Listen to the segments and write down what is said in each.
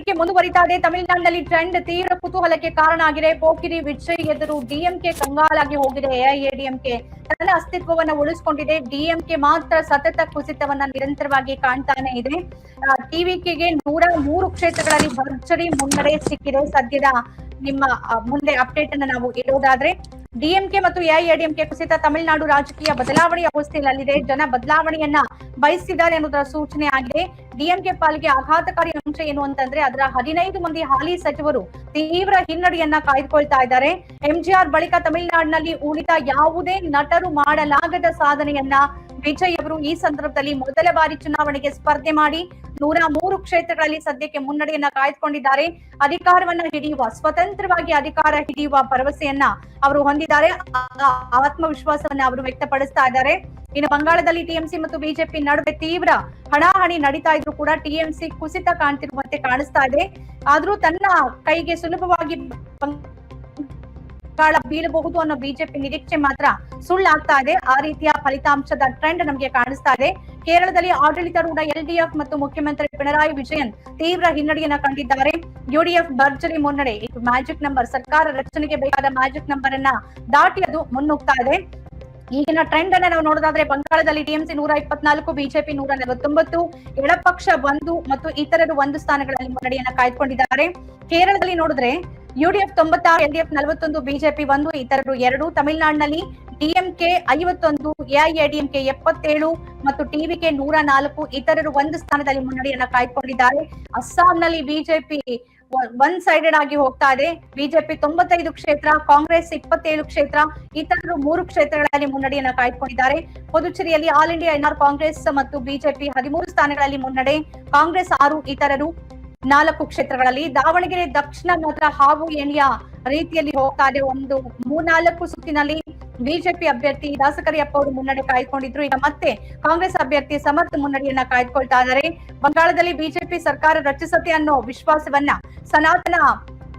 ಸದ್ಯಕ್ಕೆ ಮುಂದುವರಿತಾ ಇದೆ. ತಮಿಳುನಾಡಿನಲ್ಲಿ ಟ್ರೆಂಡ್ ತೀವ್ರ ಕುತೂಹಲಕ್ಕೆ ಕಾರಣ ಆಗಿದೆ. ಪೋಕಿರಿ ವಿಜಯ್ ಎದುರು ಡಿಎಂಕೆ ಕಂಗಾಲಾಗಿ ಹೋಗಿದೆ. ಎಐಎಡಿಎಂಕೆ ತನ್ನ ಅಸ್ತಿತ್ವವನ್ನ ಉಳಿಸಿಕೊಂಡಿದೆ. ಡಿಎಂಕೆ ಮಾತ್ರ ಸತತ ಕುಸಿತವನ್ನ ನಿರಂತರವಾಗಿ ಕಾಣ್ತಾನೆ ಇದೆ. ಟಿವಿಕೆಗೆ 103 ಕ್ಷೇತ್ರಗಳಲ್ಲಿ ಭರ್ಜರಿ ಮುನ್ನಡೆ ಸಿಕ್ಕಿದೆ. ಸದ್ಯದ ನಿಮ್ಮ ಮುಂದೆ ಅಪ್ಡೇಟ್ ಅನ್ನ ನಾವು ಇಡೋದಾದ್ರೆ, ಡಿಎಂಕೆ ಮತ್ತು ಎಐಎಡಿಎಂಕೆ ಕುಸಿತ ತಮಿಳುನಾಡು ರಾಜಕೀಯ ಬದಲಾವಣೆಯ ಹೊಸ್ತಿಲಲ್ಲಿದೆ. ಜನ ಬದಲಾವಣೆಯನ್ನ ಬಯಸಿದ್ದಾರೆ ಅನ್ನೋದರ ಸೂಚನೆ ಆಗಿದೆ. ಡಿಎಂಕೆ ಪಾಲಿಗೆ ಆಘಾತಕಾರಿ ಅಂಶ ಏನು ಅಂತಂದ್ರೆ, ಅದರ 15 ಮಂದಿ ಹಾಲಿ ಸಚಿವರು ತೀವ್ರ ಹಿನ್ನಡೆಯನ್ನ ಕಾಯ್ದುಕೊಳ್ತಾ ಇದ್ದಾರೆ. ಎಂಜಿಆರ್ ಬಳಿಕ ತಮಿಳುನಾಡಿನಲ್ಲಿ ಉಳಿದ ಯಾವುದೇ ನಟರು ಮಾಡಲಾಗದ ಸಾಧನೆಯನ್ನ ವಿಜಯ್ ಅವರು ಈ ಸಂದರ್ಭದಲ್ಲಿ ಮೊದಲ ಬಾರಿ ಚುನಾವಣೆಗೆ ಸ್ಪರ್ಧೆ ಮಾಡಿ 103 ಕ್ಷೇತ್ರಗಳಲ್ಲಿ ಸದ್ಯಕ್ಕೆ ಮುನ್ನಡೆಯನ್ನ ಕಾಯ್ದುಕೊಂಡಿದ್ದಾರೆ. ಅಧಿಕಾರವನ್ನ ಹಿಡಿಯುವ, ಸ್ವತಂತ್ರವಾಗಿ ಅಧಿಕಾರ ಹಿಡಿಯುವ ಭರವಸೆಯನ್ನ ಅವರು ಹೊಂದಿದ್ದಾರೆ. ಆತ್ಮವಿಶ್ವಾಸವನ್ನ ಅವರು ವ್ಯಕ್ತಪಡಿಸ್ತಾ ಇದ್ದಾರೆ. ಇನ್ನು ಬಂಗಾಳದಲ್ಲಿ ಟಿಎಂಸಿ ಮತ್ತು ಬಿಜೆಪಿ ನಡುವೆ ತೀವ್ರ ಹಣಾಹಣಿ ನಡೀತಾ ಇದ್ರು ಕೂಡ ಟಿಎಂಸಿ ಕುಸಿತ ಕಾಣ್ತಿರುವಂತೆ ಕಾಣಿಸ್ತಾ ಇದೆ. ಆದ್ರೂ ತನ್ನ ಕೈಗೆ ಸುಲಭವಾಗಿ ಬೀಳಬಹುದು ಅನ್ನೋ ಬಿಜೆಪಿ ನಿರೀಕ್ಷೆ ಮಾತ್ರ ಸುಳ್ಳಾಗ್ತಾ ಇದೆ. ಆ ರೀತಿಯ ಫಲಿತಾಂಶದ ಟ್ರೆಂಡ್ ನಮಗೆ ಕಾಣಿಸ್ತಾ ಇದೆ. ಕೇರಳದಲ್ಲಿ ಆಡಳಿತಾರೂಢ ಎಲ್ಡಿಎಫ್ ಮತ್ತು ಮುಖ್ಯಮಂತ್ರಿ ಪಿಣರಾಯಿ ವಿಜಯನ್ ತೀವ್ರ ಹಿನ್ನಡೆಯನ್ನ ಕಂಡಿದ್ದಾರೆ. ಯುಡಿಎಫ್ ಭರ್ಜರಿ ಮುನ್ನಡೆ, ಮ್ಯಾಜಿಕ್ ನಂಬರ್, ಸರ್ಕಾರ ರಚನೆಗೆ ಬೇಕಾದ ಮ್ಯಾಜಿಕ್ ನಂಬರ್ ಅನ್ನ ದಾಟಿ ಅದು ಮುನ್ನುಗ್ತಾ ಇದೆ. ಈಗಿನ ಟ್ರೆಂಡ್ ಅನ್ನ ನಾವು ನೋಡೋದಾದ್ರೆ, ಬಂಗಾಳದಲ್ಲಿ ಟಿಎಂಸಿ 124, ಬಿಜೆಪಿ 149, ಎಡಪಕ್ಷ 1 ಮತ್ತು ಇತರರು 1 ಸ್ಥಾನಗಳಲ್ಲಿ ಮುನ್ನಡೆಯನ್ನ ಕಾಯ್ದುಕೊಂಡಿದ್ದಾರೆ. ಕೇರಳದಲ್ಲಿ ನೋಡಿದ್ರೆ ಯುಡಿಎಫ್ 96, ಎಲ್ಡಿಎಫ್ 41, ಬಿಜೆಪಿ 1, ಇತರರು 2. ತಮಿಳುನಾಡಿನಲ್ಲಿ ಡಿಎಂಕೆ 51, ಎಐಎಡಿಎಂಕೆ 77 ಮತ್ತು ಟಿವಿಕೆ 104, ಇತರರು 1 ಸ್ಥಾನದಲ್ಲಿ ಮುನ್ನಡೆಯನ್ನ ಕಾಯ್ದುಕೊಂಡಿದ್ದಾರೆ. ಅಸ್ಸಾಂನಲ್ಲಿ ಬಿಜೆಪಿ ಒನ್ ಸೈಡೆಡ್ ಆಗಿ ಹೋಗ್ತಾ ಇದೆ. ಬಿಜೆಪಿ 95 ಕ್ಷೇತ್ರ, ಕಾಂಗ್ರೆಸ್ 27 ಕ್ಷೇತ್ರ, ಇತರರು 3 ಕ್ಷೇತ್ರಗಳಲ್ಲಿ ಮುನ್ನಡೆಯನ್ನ ಕಾಯ್ದುಕೊಂಡಿದ್ದಾರೆ. ಪುದುಚೇರಿಯಲ್ಲಿ ಆಲ್ ಇಂಡಿಯಾ ಎನ್ಆರ್ ಕಾಂಗ್ರೆಸ್ ಮತ್ತು ಬಿಜೆಪಿ 13 ಸ್ಥಾನಗಳಲ್ಲಿ ಮುನ್ನಡೆ, ಕಾಂಗ್ರೆಸ್ 6, ಇತರರು 4 ಕ್ಷೇತ್ರಗಳಲ್ಲಿ. ದಾವಣಗೆರೆ ದಕ್ಷಿಣ ಮಾತ್ರ ಹಾವು ಏಣಿಯ ರೀತಿಯಲ್ಲಿ ಹೋಗ್ತಾ ಇದೆ. 3-4 ಸುತ್ತಿನಲ್ಲಿ ಬಿಜೆಪಿ ಅಭ್ಯರ್ಥಿ ದಾಸಕರಿಯಪ್ಪ ಅವರು ಮುನ್ನಡೆ ಕಾಯ್ದುಕೊಂಡಿದ್ರು. ಈಗ ಮತ್ತೆ ಕಾಂಗ್ರೆಸ್ ಅಭ್ಯರ್ಥಿ ಸಮರ್ಥ ಮುನ್ನಡೆಯನ್ನ ಕಾಯ್ದುಕೊಳ್ತಾ ಇದ್ದಾರೆ. ಬಂಗಾಳದಲ್ಲಿ ಬಿಜೆಪಿ ಸರ್ಕಾರ ರಚಿಸುತ್ತೆ ಅನ್ನೋ ವಿಶ್ವಾಸವನ್ನ, ಸನಾತನ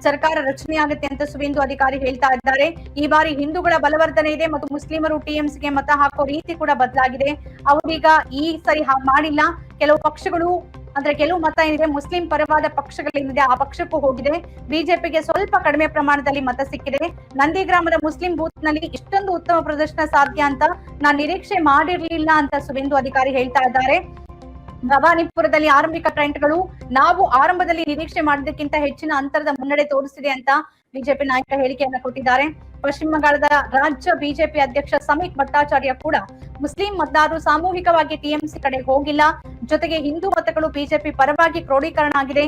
ಸರ್ಕಾರ ರಚನೆಯಾಗುತ್ತೆ ಅಂತ ಸುವೇಂದು ಅಧಿಕಾರಿ ಹೇಳ್ತಾ ಇದ್ದಾರೆ. ಈ ಬಾರಿ ಹಿಂದೂಗಳ ಬಲವರ್ಧನೆ ಇದೆ ಮತ್ತು ಮುಸ್ಲಿಮರು ಟಿಎಂಸಿಗೆ ಮತ ಹಾಕೋ ರೀತಿ ಕೂಡ ಬದಲಾಗಿದೆ. ಅವರೀಗ ಈ ಸರಿ ಮಾಡಿಲ್ಲ. ಕೆಲವು ಪಕ್ಷಗಳು ಅಂದ್ರೆ ಕೆಲವು ಮತ ಏನಿದೆ ಮುಸ್ಲಿಂ ಪರವಾದ ಪಕ್ಷಗಳೇನಿದೆ ಆ ಪಕ್ಷಕ್ಕೂ ಹೋಗಿದೆ. ಬಿಜೆಪಿಗೆ ಸ್ವಲ್ಪ ಕಡಿಮೆ ಪ್ರಮಾಣದಲ್ಲಿ ಮತ ಸಿಕ್ಕಿದೆ. ನಂದಿಗ್ರಾಮದ ಮುಸ್ಲಿಂ ಬೂತ್ ನಲ್ಲಿ ಇಷ್ಟೊಂದು ಉತ್ತಮ ಪ್ರದರ್ಶನ ಸಾಧ್ಯ ಅಂತ ನಾನ್ ನಿರೀಕ್ಷೆ ಮಾಡಿರ್ಲಿಲ್ಲ ಅಂತ ಸುವೇಂದು ಅಧಿಕಾರಿ ಹೇಳ್ತಾ ಇದ್ದಾರೆ. ಭವಾನಿಪುರದಲ್ಲಿ ಆರಂಭಿಕ ಟ್ರೆಂಡ್ಗಳು ನಾವು ಆರಂಭದಲ್ಲಿ ನಿರೀಕ್ಷೆ ಮಾಡಿದ್ದಕ್ಕಿಂತ ಹೆಚ್ಚಿನ ಅಂತರದ ಮುನ್ನಡೆ ತೋರಿಸಿದೆ ಅಂತ ಬಿಜೆಪಿ ನಾಯಕ ಹೇಳಿಕೆಯನ್ನ ಕೊಟ್ಟಿದ್ದಾರೆ. ಪಶ್ಚಿಮ ಬಂಗಾಳದ ರಾಜ್ಯ ಬಿಜೆಪಿ ಅಧ್ಯಕ್ಷ ಸಮೀಕ್ ಭಟ್ಟಾಚಾರ್ಯ ಕೂಡ ಮುಸ್ಲಿಂ ಮತದಾರರು ಸಾಮೂಹಿಕವಾಗಿ ಟಿಎಂಸಿ ಕಡೆ ಹೋಗಿಲ್ಲ, ಜೊತೆಗೆ ಹಿಂದೂ ಮತಗಳು ಬಿಜೆಪಿ ಪರವಾಗಿ ಕ್ರೋಢೀಕರಣ ಆಗಿದೆ,